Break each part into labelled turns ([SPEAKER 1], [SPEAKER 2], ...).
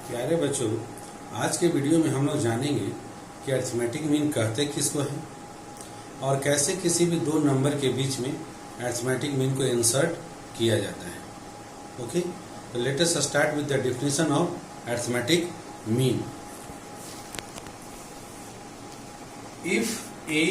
[SPEAKER 1] प्यारे बच्चों, आज के वीडियो में हम लोग जानेंगे कि अरिथमेटिक मीन कहते किसको हैं और कैसे किसी भी दो नंबर के बीच में अरिथमेटिक मीन को इंसर्ट किया जाता है। ओके, तो let us start with the definition of arithmetic mean. If A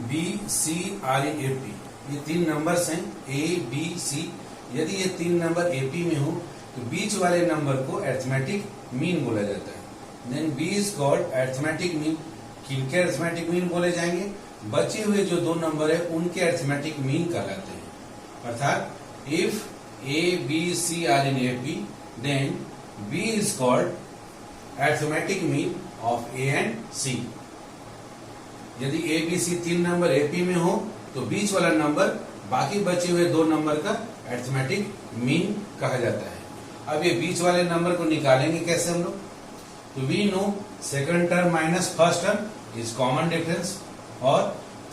[SPEAKER 1] B C are A P, ये तीन नंबर्स हैं ए बी सी। यदि ये तीन नंबर एपी में हो तो बीच वाले नंबर को अरिथमेटिक मीन बोला जाता है। Then B is called arithmetic mean. किनके अरिथमेटिक मीन बोले जाएंगे? बचे हुए जो दो नंबर है उनके अरिथमेटिक मीन कहलाते हैं। अर्थात if A B C are in AP then B is called arithmetic mean of A and C. यदि ए बी सी तीन नंबर एपी में हो तो बीच वाला नंबर बाकी बचे हुए दो नंबर का अरिथमेटिक मीन कहा जाता है। अब ये बीच वाले नंबर को निकालेंगे कैसे हम लोग? तो we know second term minus first term is common difference और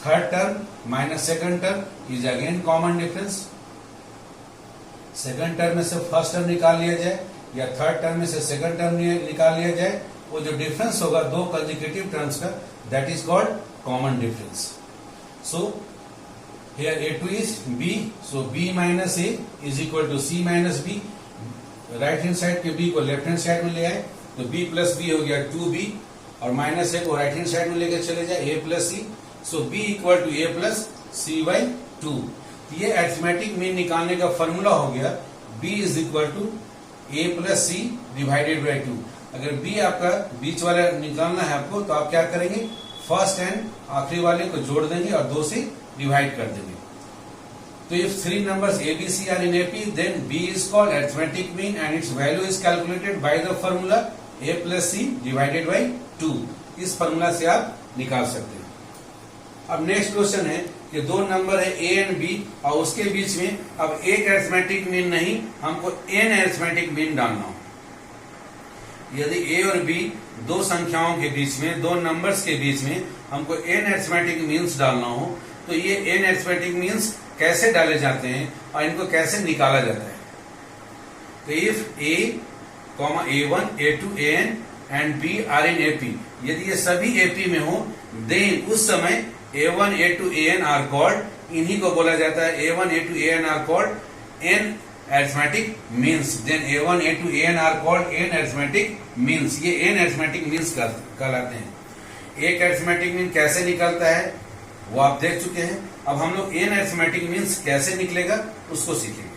[SPEAKER 1] third term minus second term is again common difference. Second term में से फर्स्ट टर्म निकाल लिया जाए या थर्ड टर्म में से सेकंड टर्म निकाल लिया जाए, वो जो डिफरेंस होगा दो कंसेक्यूटिव टर्म्स का, that is called common difference. So here a2 is b, so b minus a is equal to c minus b। Right hand side के b को लेफ्ट हैंड साइड में ले आए तो b प्लस b हो गया 2b और minus a को राइट हैंड साइड में लेकर चले जाए a plus c, so b equal to a plus c by 2। ये अरिथमेटिक मीन निकालने का फॉर्मूला हो गया b is equal to a plus c divided by 2। अगर b आपका बीच वाला निकालना है आपको तो आप क्या करेंगे? फर्स्ट एंड आखिरी वाले को जोड़ देंगे और दो से डिवाइड कर देंगे। तो if three numbers a B C are in AP then B is called arithmetic mean and its value is calculated by the formula a plus c divided by 2। इस फॉर्मूला से आप निकाल सकते हैं। अब नेक्स्ट क्वेश्चन है कि दो नंबर है ए एंड बी और उसके बीच में अब एक अरिथमेटिक मीन नहीं, हमको एन अरिथमेटिक मीन डालना हो। यदि ए और बी दो संख्याओं के बीच में, दो नंबर्स के बीच में हमको एन अरिथमेटिक मीन्स डालना हो तो ये एन अरिथमेटिक मीन्स कैसे डाले जाते हैं और इनको कैसे निकाला जाता है? तो if a comma a1 a2 an and b are in AP, यदि ये सभी एपी में हो देन उस समय a1 a2 an are called, इन्हीं को बोला जाता है a1 a2 an are called n arithmetic means. Then a1 a2 an are called n arithmetic means. ये एन अरिथमेटिक मीन्स कहलाते हैं। एक अरिथमेटिक मीन कैसे निकलता है वो आप देख चुके हैं। अब हम लोग एन अरिथमेटिक मीन्स कैसे निकलेगा उसको सीखेंगे।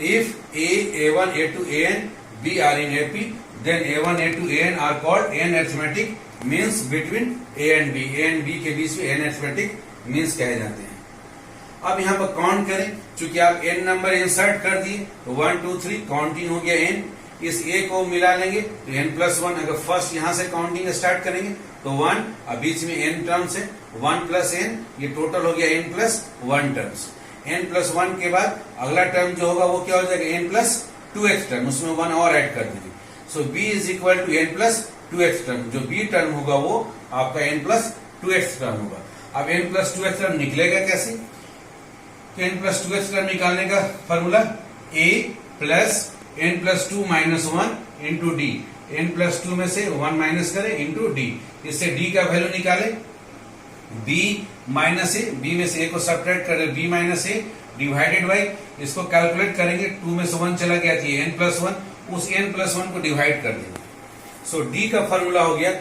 [SPEAKER 1] If a1 a2 an b are in AP then a1 a2 an are called n arithmetic means between a and b। a and b के बीच में एन अरिथमेटिक मीन्स कहे जाते हैं। अब यहाँ पर काउंट करें, चूंकि आप n नंबर इंसर्ट कर दिए तो 1 2 3 काउंटिंग हो गया n। इस a को मिला लेंगे तो n प्लस 1। अगर फर्स्ट यहाँ से काउंटिंग स्टार्ट करेंगे तो 1 और बीच में n टर्म्स है 1 प्लस n, ये टोटल हो गया n plus 1 terms. n plus 1 के बाद अगला टर्म जो होगा वो क्या हो जाएगा? n प्लस 2x टर्म, उसमें 1 और ऐड कर दीजिए। So b is equal to n plus 2x term. जो b टर्म होगा वो आपका n प्लस 2x टर्म होगा। अब n प्लस 2x टर्म निकलेगा कैसे? तो n प्लस 2x टर्म निकालने का formula a plus n plus 2 minus 1 into D. n plus 2 में से 1 माइनस करें इंटू डी। इससे d का वैल्यू निकाले b माइनस ए, b में से a को सब्ट्रैक्ट करें b minus a divided by, इसको कैलकुलेट करेंगे 2 में से 1 चला गया थी n प्लस 1, उस n प्लस 1 को डिवाइड कर देंगे। सो d का फॉर्मूला हो गया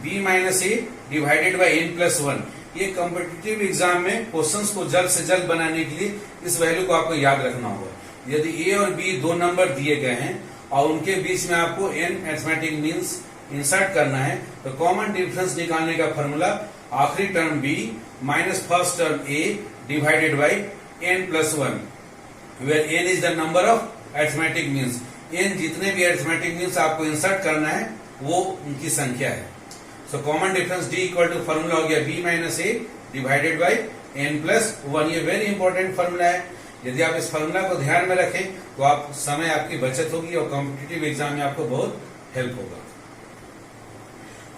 [SPEAKER 1] b minus a divided by n plus 1। ये कॉम्पिटिटिव एग्जाम में क्वेश्चंस को जल्द से जल्द बनाने के लिए इस वैल्यू को आपको याद रखना होगा। यदि a और b दो नंबर दिए गए हैं और उनके बीच में आपको n अरिथमेटिक मीन्स इंसर्ट करना है तो कॉमन डिफरेंस निकालने का फॉर्मूला आखिरी term b minus first term a divided by n plus 1 where n is the number of arithmetic means. n जितने भी अरिथमेटिक मीन्स आपको इंसर्ट करना है वो उनकी संख्या है। So common difference d equal to formula हो गया b minus a divided by n plus 1। ये वेरी इंपॉर्टेंट फॉर्मूला है। यदि आप इस फॉर्मूला को ध्यान में रखें तो आप समय आपकी बचत होगी और कॉम्पिटिटिव एग्जाम में आपको बहुत हेल्प होगा।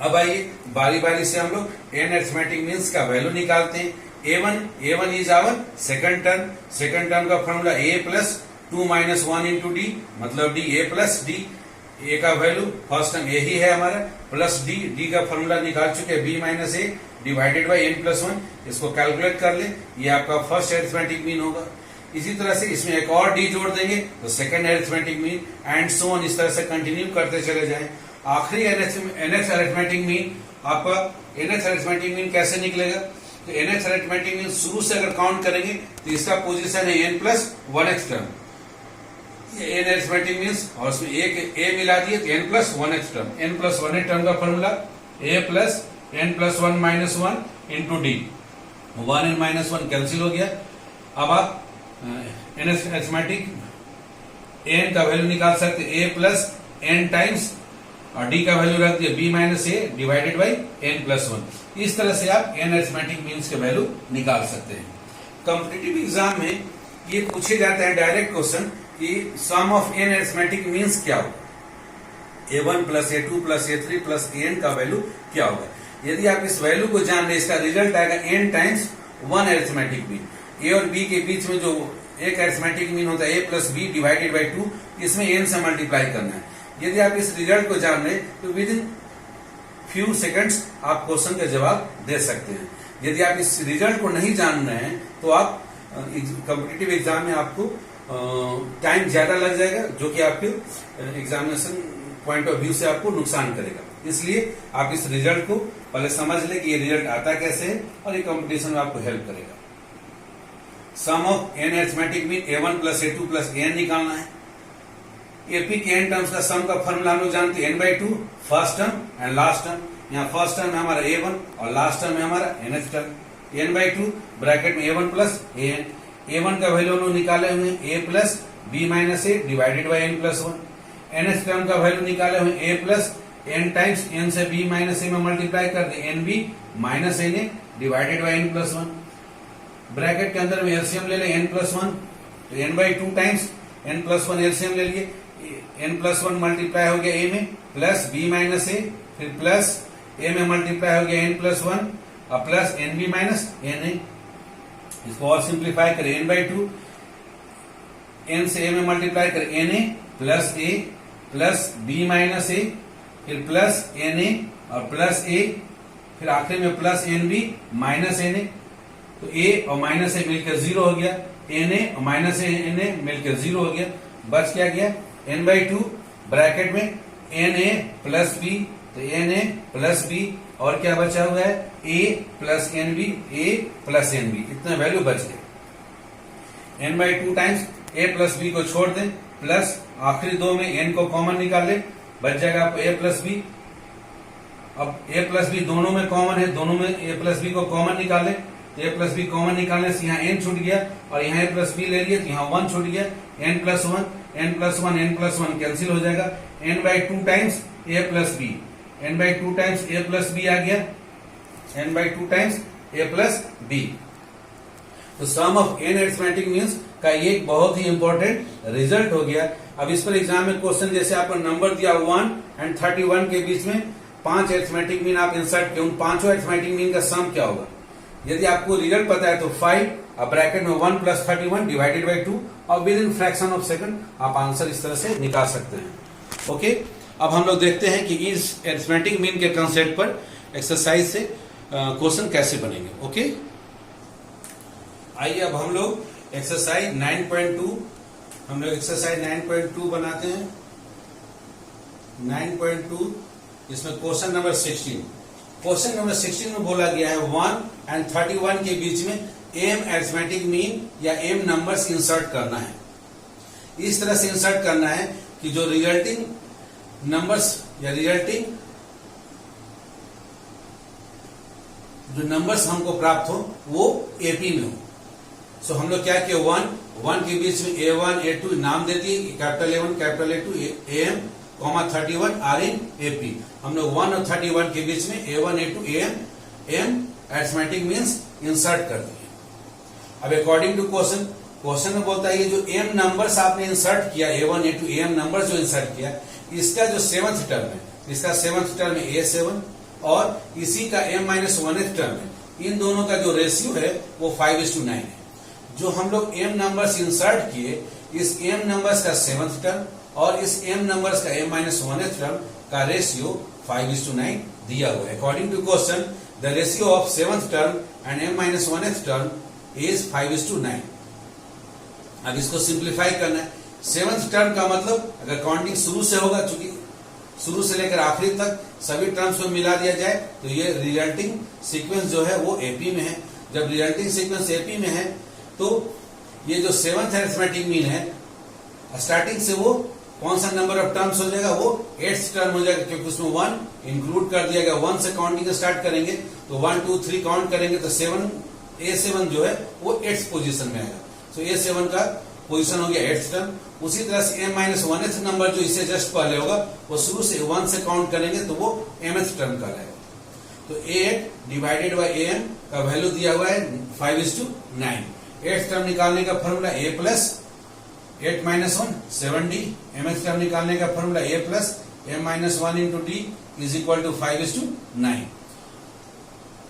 [SPEAKER 1] अब आइए बारी बारी से हम लोग एन अरिथमेटिक मीन्स का वैल्यू निकालते हैं। a1 is our second term का formula a plus 2 minus 1 into d, मतलब d a plus d। A का वैल्यू फर्स्ट टर्म ए ही है हमारा, प्लस डी, डी का फॉर्मूला निकाल चुके हैं b minus a divided by n plus one. इसको कैलकुलेट कर ले, ये आपका फर्स्ट अरिथमेटिक मीन होगा। इसी तरह से इसमें एक और डी जोड़ देंगे तो second arithmetic mean, and so on, इस तरह से कंटिन्यू करते चले जाएं। आखिरी एनएच अरिथमेटिक मीन आपका, एनएच अरिथमेटिक मीन कैसे निकलेगा? तो एनएच अरिथमेटिक मीन शुरू से अगर काउंट करेंगे तो इसका पोजीशन है n plus one x term, n arithmetic means, और उसमें एक ए मिला दिए तो n plus one x term. N plus one x term का formula a plus n plus one minus one into d, one n minus one cancel हो गया। अब आप एन अरिथमेटिक एन का वैल्यू निकाल सकते ए प्लस एन टाइम्स, और d का वैल्यू रख दिया b minus a divided by n plus one. इस तरह से आप एन अरिथमेटिक मीन्स के वैल्यू निकाल सकते हैं। कॉम्पिटिटिव एग्जाम में ये पूछे जाते हैं डायरेक्ट क्वेश्चन कि सम ऑफ एन अरिथमेटिक मीन्स क्या होगा, a1 plus a2 plus a3 plus an का वैल्यू क्या होगा। यदि आप इस वैल्यू को जान लें, इसका रिजल्ट आएगा n times one arithmetic mean. a और b के बीच में जो एक अरिथमेटिक मीन होता है a plus b divided by 2, इसमें n से मल्टीप्लाई करना है। यदि आप इस रिजल्ट को जान लें तो विद इन फ्यू सेकंड्स आप क्वेश्चन का जवाब दे सकते हैं। यदि आप इस रिजल्ट को नहीं जान रहे हैं तो आप कॉम्पिटिटिव एग्जाम में आपको टाइम ज्यादा लग जाएगा, जो कि आपके एग्जामिनेशन पॉइंट ऑफ व्यू से आपको नुकसान करेगा। इसलिए आप इस रिजल्ट को पहले समझ ले कि ये रिजल्ट आता कैसे है, और ये कंपटीशन में आपको हेल्प करेगा। Sum of n arithmetic mean a1 plus a2 plus an निकालना है। एपी के एन टर्म्स का सम का फॉर्मूला हम लोग जानते हैं n/2 first term and last term. यहाँ फर्स्ट टर्म है हमारा a1 और लास्ट टर्म है हमारा nth टर्म। n/2 ब्रैकेट में a1 प्लस an, a1 का वैल्यू हम लोग निकाले हुए हैं a plus b minus a divided by n plus one. nth term का वैल्यू निकाले हुए a plus n times n से b माइनस ए में मल्टीप्लाई कर दे nb minus na divided by n plus one. Bracket के अंदर में एलसीएम ले ले n प्लस वन, तो n/2 times n plus one LCM ले लिए, n प्लस वन मल्टीप्लाई हो गया a में प्लस b माइनस ए, फिर प्लस a में मल्टीप्लाई हो गया n प्लस वन और प्लस nb माइनस na। इसको और सिंप्लीफाई करें n/2, n से a में मल्टीप्लाई करें na plus a plus b minus a, फिर प्लस na और प्लस a, फिर आखिर में प्लस nb माइनस na। तो a और माइनस ए मिलकर जीरो हो गया, na और माइनस na मिलकर जीरो हो गया, बच क्या गया n/2 ब्रैकेट में na प्लस b, तो na प्लस b, और क्या बचा हुआ है a plus nb, a plus nb, इतना वैल्यू बच गया। n/2 times a plus b को छोड़ दें, प्लस आखिरी दो में n को कॉमन निकाल ले, बच जाएगा आपको a प्लस b। अब a प्लस b दोनों में कॉमन है, दोनों में a प्लस b को कॉमन निकाल ले, तो a प्लस बी कॉमन निकालने से यहाँ n छूट गया, और यहाँ a प्लस बी ले लिए तो यहाँ 1 छूट गया, n प्लस वन कैंसिल हो जाएगा। n/2 times a plus b, n/2 times a plus b आ गया, n/2 times a plus b. तो sum of n arithmetic means का ये एक बहुत ही इंपॉर्टेंट रिजल्ट हो गया। अब इस पर एग्जाम में क्वेश्चन जैसे आपको नंबर दिया 1 एंड 31 के बीच में 5 अरिथमेटिक मीन आप इंसर्ट किए, उन पांचों अरिथमेटिक मीन का सम क्या होगा। यदि आपको रिजल्ट पता है तो 5 अब ब्रैकेट में 1 प्लस 31 डिवाइडेड बाई 2, और with in fraction of second आप आंसर इस तरह से निकाल सकते हैं। ओके, अब हम लोग देखते हैं कि इस अरिथमेटिक मीन के कंसेप्ट पर एक्सरसाइज से क्वेश्चन कैसे बनेंगे। ओके, आइए अब हम लोग एक्सरसाइज 9.2 हम लोग एक्सरसाइज 9.2 बनाते हैं। 9.2 इसमें क्वेश्चन नंबर 16, क्वेश्चन नंबर 16 में बोला गया है 1 एंड 31 के बीच में m अरिथमेटिक मीन या m नंबर्स इंसर्ट करना है। इस तरह से इंसर्ट करना है कि जो रिजल्टिंग नंबर्स या रिजल्टिंग जो नंबर्स हमको प्राप्त हो वो एपी में हो। सो हम लोग क्या किए, 1 के बीच में a1 a2 नाम दे दिए, capital A1 capital A2 am comma 31 are in AP. हम लोग 1 और 31 के बीच में a1 a2 am arithmetic means insert कर दिए। अब अकॉर्डिंग टू क्वेश्चन में बोलता है ये जो m नंबर्स आपने इंसर्ट किया, a1 a2 am नंबर्स जो इंसर्ट किया, इसका जो 7th टर्म है, इसका 7th टर्म है a7, और इसी का m-1th टर्म है, इन दोनों का जो रेशियो है वो 5:9 है। जो हम लोग m नंबर्स इंसर्ट किए, इस m नंबर्स का 7th टर्म और इस m नंबर्स का m-1th टर्म का रेशियो 5:9 दिया हुआ है। According to question the ratio of 7th term and m-1th term is 5:9। अब इसको सिंप्लीफाई करना है। 7th टर्म का मतलब अगर काउंटिंग शुरू से होगा, चूंकि शुरू से लेकर आखिरी तक सभी टर्म्स को मिला दिया जाए तो ये रिजल्टिंग सीक्वेंस जो है वो एपी में है। जब रिजल्टिंग सीक्वेंस एपी में है तो ये जो 7th अरिथमेटिक मीन है स्टार्टिंग से वो कौन सा नंबर ऑफ टर्म्स हो जाएगा, वो 8th टर्म हो जाएगा, क्योंकि उसमें 1 इंक्लूड कर दिया गया। 1 से काउंटिंग स्टार्ट करेंगे तो 1 2 3 काउंट करेंगे तो A7 जो है वो 8th पोजीशन में आएगा। तो A7 का पोजीशन हो गया 8th टर्म। उसी तरह से m-1th नंबर जो इससे जस्ट पहले होगा वो शुरू से 1 से काउंट करेंगे तो वो mth टर्म का रहेगा। तो A8 डिवाइडेड बाय am का वैल्यू दिया हुआ है 5:9। 8th टर्म निकालने का formula a plus 8 - 1 7d। mth term निकालने का formula a plus m-1 into d is equal to 5:9।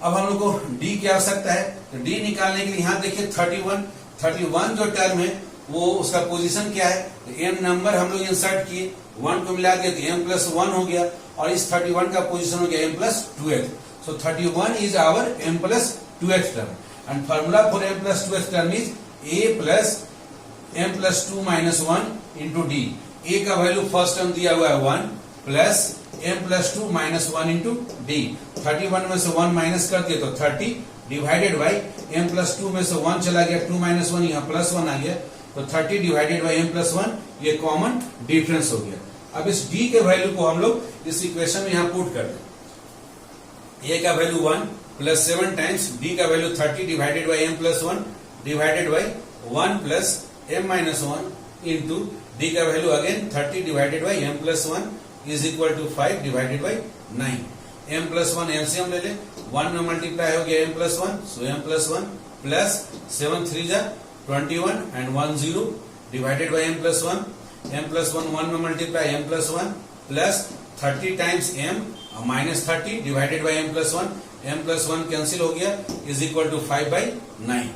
[SPEAKER 1] अब हम लोग को d की आवश्यकता है, तो d निकालने के लिए यहाँ देखिए 31 जो टर्म है वो उसका पोजीशन क्या है, तो m नंबर हम लोग इंसर्ट किए, 1 को मिला दिया तो m+1 हो गया, और इस 31 का पोजीशन हो गया m+2th। So 31 is our m+2th term and formula for m+2th term is a plus m+2 - 1 into d। a का वैल्यू फर्स्ट टर्म दिया हुआ है 1 प्लस m+2 - 1 इंटू d। 31 में से 1 माइनस कर दिए तो 30 डिवाइडेड बाई m+2 में से 1 चला गया, 2 - 1 यहाँ +1 आ गया, तो 30 डिवाइडेड बाई m+1 ये कॉमन डिफरेंस हो गया। अब इस d के वैल्यू को हम लोग इस इक्वेशन में यहाँ पुट कर दें। a का वैल्यू 1 प्लस 7 टाइम्स d का value 30 divided by m+1 divided by 1 plus m-1 into d का value again 30 divided by m+1 is equal to 5 divided by 9। m+1 LCM ले ले, 1 में मल्टीप्लाई हो गया m+1, सो m+1 प्लस 7 3 जा 21 and 1 0 divided by m+1। m+1 1 में multiply m+1 plus 30 times m minus 30 divided by m+1। m+1 cancel हो गया is equal to 5/9।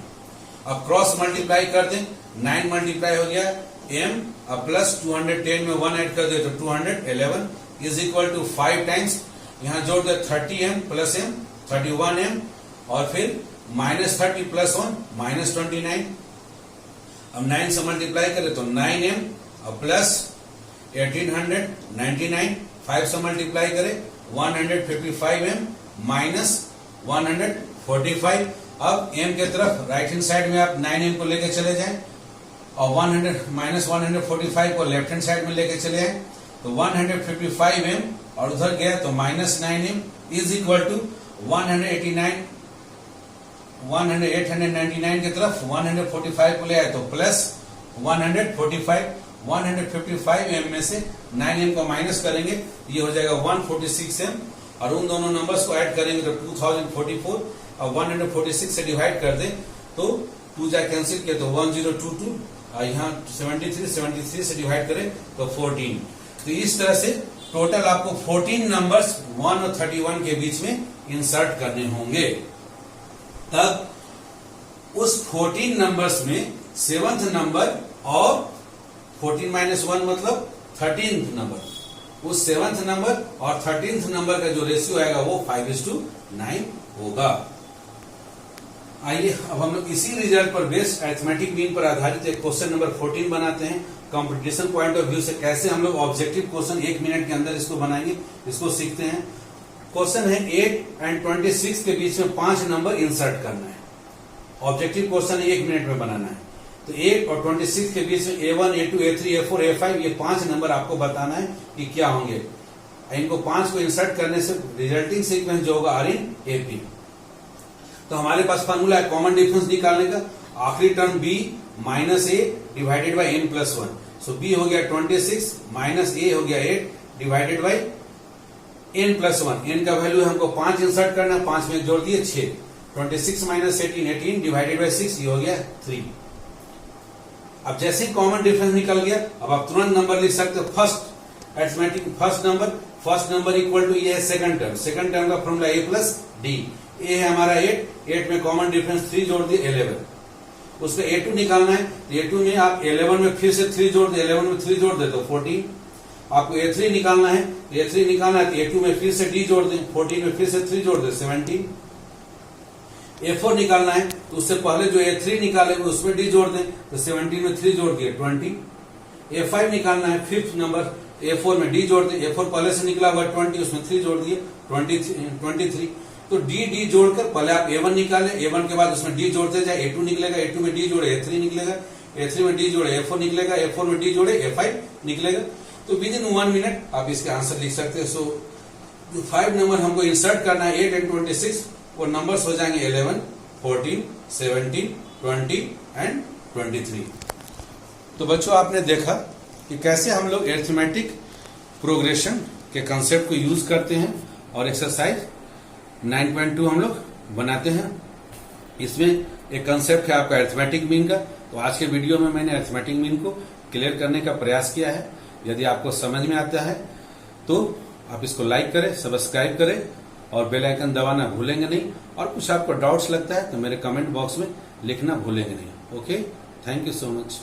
[SPEAKER 1] अब क्रॉस मल्टीप्लाई कर दें, 9 मल्टीप्लाई हो गया m प्लस 210 में 1 ऐड कर दे तो 211 इज इक्वल टू 5 टाइम्स यहाँ जोड़ दे 30m प्लस m 31m और फिर -30 प्लस 1 -29। अब 9 से मल्टीप्लाई करें तो 9m प्लस 1899। 5 से मल्टीप्लाई करें 155m माइनस 145। अब m के तरफ राइट हैंड साइड में आप 9m को लेके चले जाएं और 145 को लेफ्ट हैंड साइड में लेके चले आए तो 155m और उधर गया तो -9m इज इक्वल टू 899 की तरफ 145 को ले आए तो प्लस 155m में से 9m को माइनस करेंगे, ये हो जाएगा 146m और उन दोनों नंबर्स को ऐड करेंगे तो 2044 और 146 से डिवाइड कर दें तो 2 जा कैंसिल किया तो 1022 और यहाँ 73 से डिवाइड करें तो 14। तो इस तरह से टोटल आपको 14 नंबर्स 1 और 31 के बीच में इंसर्ट करने होंगे। तब उस 14 नंबर्स में 7th नंबर और 14 - 1 मतलब 13th नंबर, उस 7th नंबर और 13th नंबर का जो रेशियो आएगा वो 5:9 होगा। आइए अब हम लोग इसी रिजल्ट पर बेस्ड अरिथमेटिक मीन पर आधारित एक क्वेश्चन नंबर 14 बनाते हैं। कंपटीशन पॉइंट ऑफ व्यू से कैसे हम लोग ऑब्जेक्टिव क्वेश्चन 1 मिनट के अंदर इसको बनाएंगे, इसको सीखते हैं। क्वेश्चन है 8 एंड 26 के बीच में 5 नंबर इंसर्ट करना है। ऑब्जेक्टिव क्वेश्चन 1 मिनट में बनाना है। तो 8 और 26 के बीच में A1, A2, A3, A4, A5 ये 5 नंबर आपको बताना है कि क्या होंगे। इनको 5 को इंसर्ट करने से रिजल्टिंग सीक्वेंस जो होगा आर इन AP। तो हमारे पास फॉर्मूला है कॉमन डिफरेंस निकालने का, आखिरी term b minus a divided by n+1। So b हो गया 26 माइनस a हो गया 8 डिवाइडेड बाई n+1। n का वैल्यू हमको 5 इंसर्ट करना, 5 में जोड़ दिए 6। 26 माइनस 18 डिवाइडेड बाई 6 ये हो गया 3। अब जैसे ही कॉमन डिफरेंस निकल गया अब आप तुरंत नंबर लिख सकते हो। First arithmetic first number equal to ये है सेकंड टर्म का formula a plus d। A है हमारा 8 में कॉमन डिफरेंस 3 जोड़ दिए 11 उसमें A2 निकालना है। A2 में आप 11 में फिर से 3 जोड़ दे, 11 में 3 जोड़ दे तो 14। आपको A3 निकालना है, A3 निकालना है तो A2 में फिर से D जोड़ दें, 14 में फिर से 3 जोड़ दे 17। A4 निकालना है तो उससे पहले जो A3 निकाले उसमें D जोड़ दें तो 17 में 3 जोड़ दिए 20। A5 निकालना है, 5th नंबर A4 में D जोड़ दें, A4 पहले से निकला हुआ 20, उसमें 3 जोड़ दिए 23। तो D जोड़कर पहले आप A1 निकाले, A1 के बाद उसमें D जोड़ते जाए, A2 निकलेगा, A2 में D जोड़े A3 निकलेगा, A3 में D जोड़े A4 निकलेगा, A4 में D जोड़े A5 निकलेगा। तो विद इन 1 मिनट आप इसके आंसर लिख सकते हैं। सो जो 5 नंबर हमको इंसर्ट करना है 8 एंड 26, वो नंबर्स हो जाएंगे 11, 14, 17, 20 एंड 23। तो बच्चों आपने देखा कि कैसे हम लोग अरिथमेटिक प्रोग्रेशन के कंसेप्ट को यूज करते हैं और एक्सरसाइज 9.2 हम लोग बनाते हैं। इसमें एक कंसेप्ट है आपका अरिथमेटिक मीन का। तो आज के वीडियो में मैंने अरिथमेटिक मीन को क्लियर करने का प्रयास किया है। यदि आपको समझ में आता है तो आप इसको लाइक करें, सब्सक्राइब करें और बेल आइकन दबाना भूलेंगे नहीं। और कुछ आपको डाउट्स लगता है तो मेरे कमेंट बॉक्स में लिखना भूलेंगे नहीं। Okay, thank you so much.